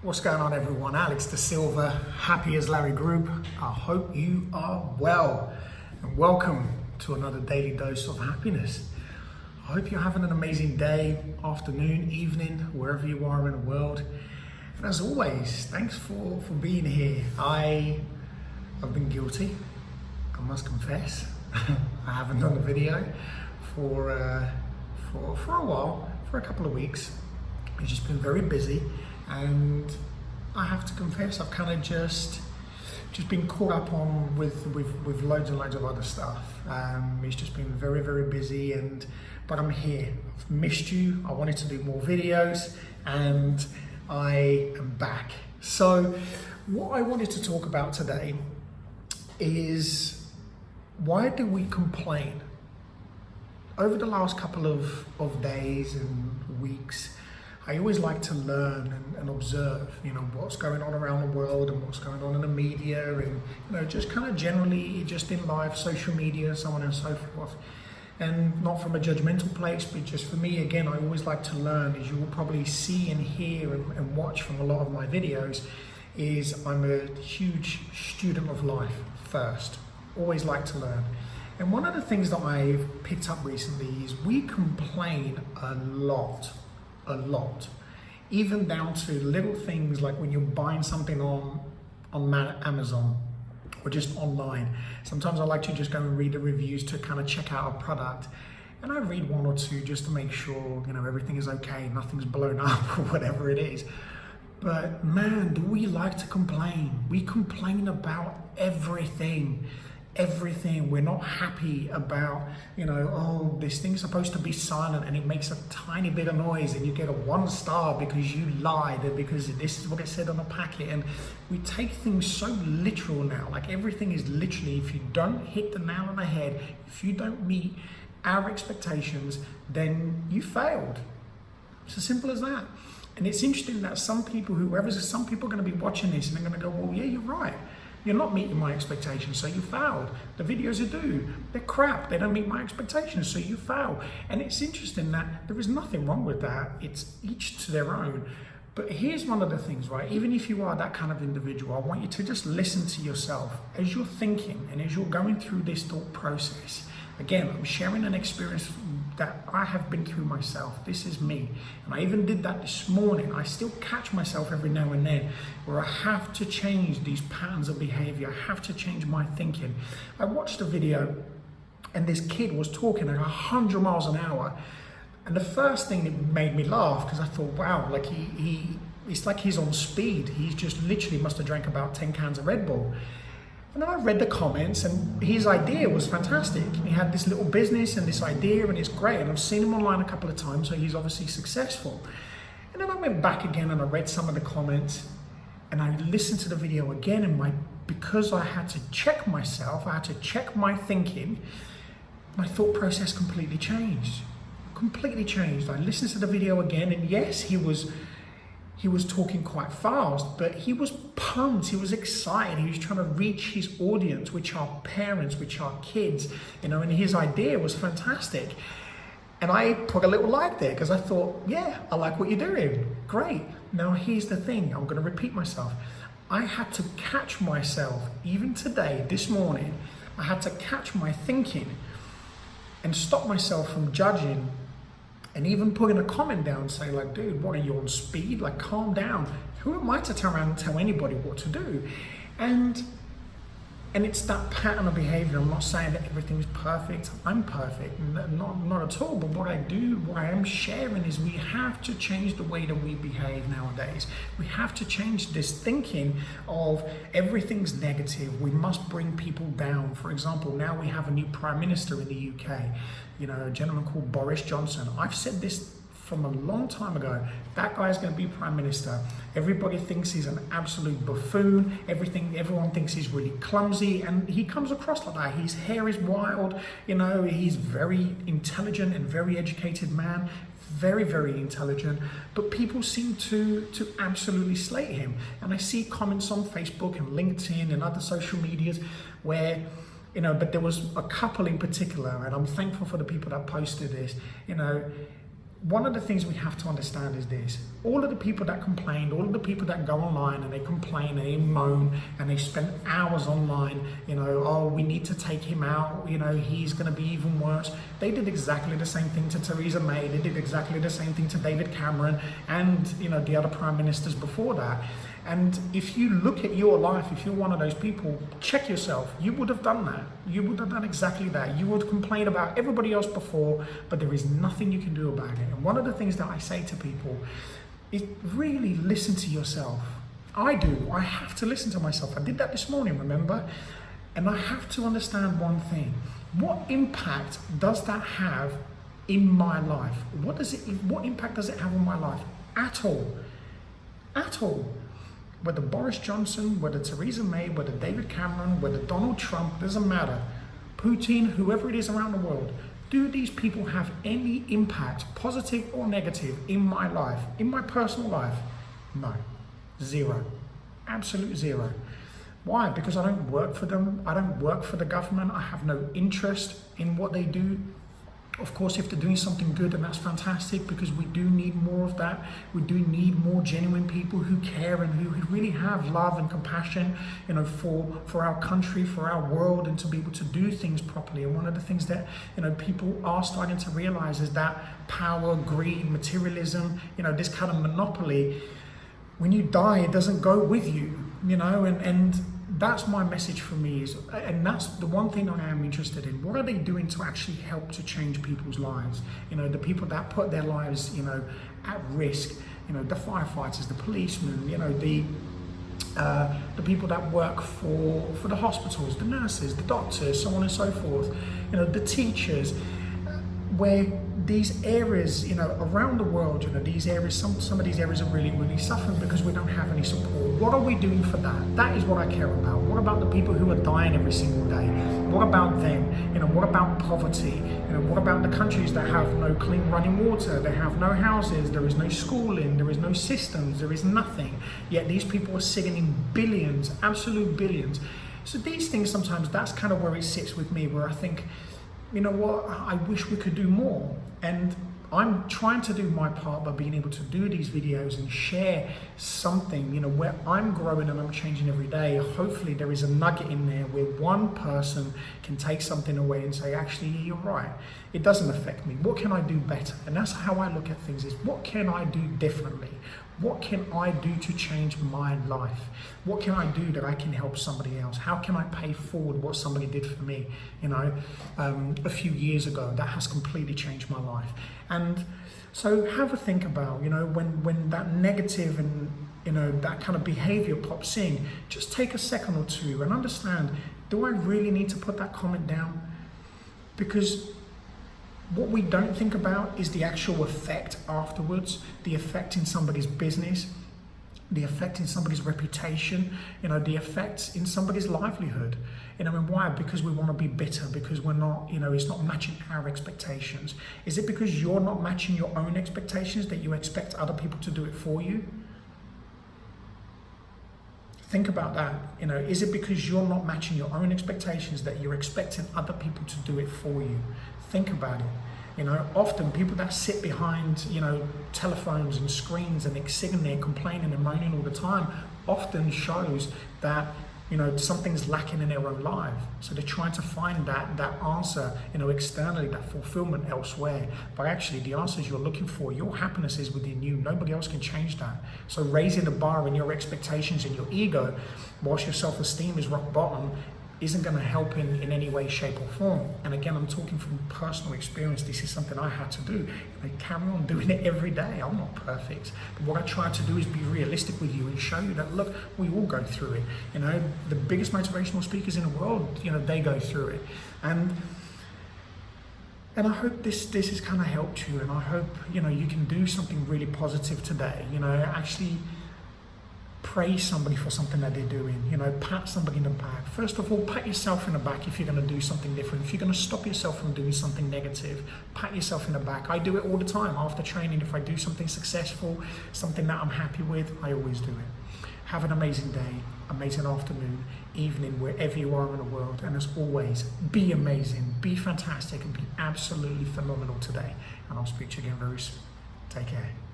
What's going on, everyone? Alex De Silva, Happy as Larry Group. I hope you are well, and welcome to another daily dose of happiness. I hope you're having an amazing day, afternoon, evening, wherever you are in the world. And as always, thanks for being here. I have been guilty, I must confess. I haven't done a video for a while, for a couple of weeks. It's just been very busy. And I have to confess, I've kind of just been caught up on with loads and loads of other stuff. It's just been very, very busy, but I'm here. I've missed you. I wanted to do more videos, and I am back. So what I wanted to talk about today is, why do we complain? Over the last couple of days and weeks, I always like to learn and observe, what's going on around the world and what's going on in the media, and just kind of generally just in life, social media, and so on and so forth. And not from a judgmental place, but just for me, again, I always like to learn. As you will probably see and hear and watch from a lot of my videos, is I'm a huge student of life first. Always like to learn. And one of the things that I've picked up recently is we complain a lot, even down to little things like when you're buying something on Amazon or just online. Sometimes I like to just go and read the reviews to kind of check out a product, and I read one or two just to make sure everything is okay, nothing's blown up or whatever it is. But man, do we like to complain? We complain about everything. We're not happy about, oh, this thing's supposed to be silent and it makes a tiny bit of noise, and you get a 1 star because you lied, and because this is what it said on the packet. And we take things so literal now. Like, everything is literally, if you don't hit the nail on the head, if you don't meet our expectations, then you failed. It's as simple as that. And it's interesting that some people are going to be watching this and they're going to go, well, yeah, you're right. You're not meeting my expectations, so you failed. The videos you do, they're crap. They don't meet my expectations, so you fail. And it's interesting that there is nothing wrong with that. It's each to their own. But here's one of the things, right? Even if you are that kind of individual, I want you to just listen to yourself as you're thinking and as you're going through this thought process. Again, I'm sharing an experience that I have been through myself. This is me. And I even did that this morning. I still catch myself every now and then where I have to change these patterns of behavior. I have to change my thinking. I watched a video and this kid was talking at 100 miles an hour. And the first thing that made me laugh, because I thought, wow, like it's like he's on speed. He's just literally must have drank about 10 cans of Red Bull. And then I read the comments, and his idea was fantastic. He had this little business and this idea, and it's great. And I've seen him online a couple of times, so he's obviously successful. And then I went back again and I read some of the comments, and I listened to the video again, and because I had to check myself, I had to check my thinking, my thought process completely changed. I listened to the video again, and yes, he was talking quite fast, but he was pumped, he was excited, he was trying to reach his audience, which are parents, which are kids, and his idea was fantastic. And I put a little like there because I thought, yeah, I like what you're doing, great. Now here's the thing, I'm gonna repeat myself. I had to catch myself, even today, this morning, I had to catch my thinking and stop myself from judging. And even putting a comment down, say like, dude, what are you on speed? Like, calm down. Who am I to turn around and tell anybody what to do? And it's that pattern of behavior. I'm not saying that everything's perfect. I'm perfect, not at all. But what I am sharing is we have to change the way that we behave nowadays. We have to change this thinking of everything's negative. We must bring people down. For example, now we have a new Prime Minister in the UK, a gentleman called Boris Johnson. I've said this from a long time ago. That guy's going to be Prime Minister. Everybody thinks he's an absolute buffoon. Everyone thinks he's really clumsy, and he comes across like that. His hair is wild. He's very intelligent and very educated man. Very, very intelligent, but people seem to absolutely slate him. And I see comments on Facebook and LinkedIn and other social medias where but there was a couple in particular, and I'm thankful for the people that posted this, one of the things we have to understand is this: all of the people that complained, all of the people that go online and they complain and they moan and they spend hours online, oh, we need to take him out, he's going to be even worse. They did exactly the same thing to Theresa May. They did exactly the same thing to David Cameron and, the other prime ministers before that. And if you look at your life, if you're one of those people, check yourself. You would have done that. You would have done exactly that. You would complain about everybody else before, but there is nothing you can do about it. And one of the things that I say to people is really listen to yourself. I do. I have to listen to myself. I did that this morning, remember? And I have to understand one thing. What impact does that have in my life? What impact does it have on my life? At all. At all. Whether Boris Johnson, whether Theresa May, whether David Cameron, whether Donald Trump, doesn't matter. Putin, whoever it is around the world, do these people have any impact, positive or negative, in my life, in my personal life? No. Zero. Absolute zero. Why? Because I don't work for them. I don't work for the government. I have no interest in what they do. Of course, if they're doing something good, then that's fantastic, because we do need more of that. We do need more genuine people who care and who really have love and compassion, for our country, for our world, and to be able to do things properly. And one of the things that, people are starting to realize is that power, greed, materialism, this kind of monopoly, when you die, it doesn't go with you, and that's my message for me, and that's the one thing I am interested in. What are they doing to actually help to change people's lives? The people that put their lives, at risk, the firefighters, the policemen, the people that work for the hospitals, the nurses, the doctors, so on and so forth, the teachers, where these areas, around the world, these areas, some of these areas are really, really suffering because we don't have any support. What are we doing for that? That is what I care about. What about the people who are dying every single day? What about them? What about poverty? What about the countries that have no clean running water? They have no houses, there is no schooling, there is no systems, there is nothing. Yet these people are sitting in billions, absolute billions. So these things, sometimes that's kind of where it sits with me, where I think, I wish we could do more. And I'm trying to do my part by being able to do these videos and share something, where I'm growing and I'm changing every day. Hopefully there is a nugget in there where one person can take something away and say, actually, you're right. It doesn't affect me. What can I do better? And that's how I look at things, is what can I do differently? What can I do to change my life? What can I do that I can help somebody else? How can I pay forward what somebody did for me, a few years ago? That has completely changed my life. And so have a think about, when that negative and, that kind of behavior pops in, just take a second or two and understand, do I really need to put that comment down? Because what we don't think about is the actual effect afterwards, the effect in somebody's business, the effect in somebody's reputation, the effects in somebody's livelihood. And why? Because we want to be bitter, because we're not, it's not matching our expectations. Is it because you're not matching your own expectations that you expect other people to do it for you? Think about that. Is it because you're not matching your own expectations that you're expecting other people to do it for you? Think about it. Often people that sit behind, telephones and screens and they're sitting there complaining and moaning all the time, often shows that, something's lacking in their own life. So they're trying to find that answer, externally, that fulfillment elsewhere. But actually the answers you're looking for, your happiness is within you. Nobody else can change that. So raising the bar in your expectations and your ego, whilst your self-esteem is rock bottom, isn't going to help in any way, shape or form. And again, I'm talking from personal experience. This is something I had to do. I carry on doing it every day. I'm not perfect. But what I try to do is be realistic with you and show you that, look, we all go through it. The biggest motivational speakers in the world, they go through it. And I hope this has kind of helped you. And I hope, you can do something really positive today. Actually praise somebody for something that they're doing, pat somebody in the back. First of all, pat yourself in the back if you're going to do something different. If you're going to stop yourself from doing something negative, pat yourself in the back. I do it all the time after training. If I do something successful, something that I'm happy with, I always do it. Have an amazing day, amazing afternoon, evening, wherever you are in the world. And as always, be amazing, be fantastic, and be absolutely phenomenal today. And I'll speak to you again very soon. Take care.